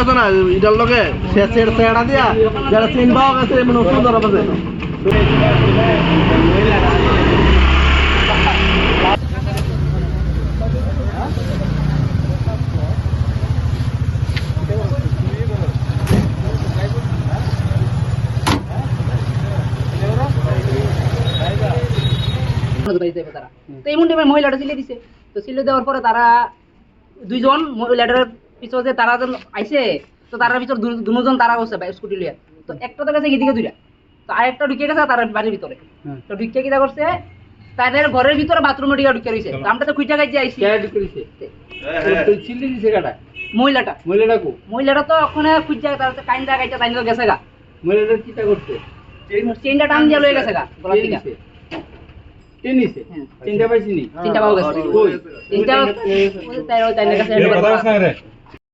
আছে না এটার লগে শেষের চেহারা দিয়া যারা চিন পাওয়া গেছে এমন সুন্দর হবে তো এমন টাইমে মহিলাটা সিলে দিছে, তো সিলে দেওয়ার পরে তারা দুইজন মহিলাটার পিছনে তারা যখন আইছে, তো তারার ভিতর দুজন তারা বসে স্কুটি লিয়া, তো একটা তো গেছে এদিকে দুইটা, তো আরেকটা ঢুকে গেছে তার বাড়ির ভিতরে। তো ঢুকে কিনা করছে তাদের ঘরের ভিতরে বাথরুমে ঢুকে ঢুকে রয়েছে, আমরা তো খুঁজা গাইছে আইছি মহিলাটা মহিলাটা তো ওখানে খুঁজা তার কাইন্দা গাইছে তাই গেছে গা। মহিলাটা চিন্তা করছে চেনটা টান দিয়ে লয়ে গেছে গা গলার দিকে। চিন্তা পাইছিনি চিন্তা পাওয়া গেছে, চিন্তা তাই কাছে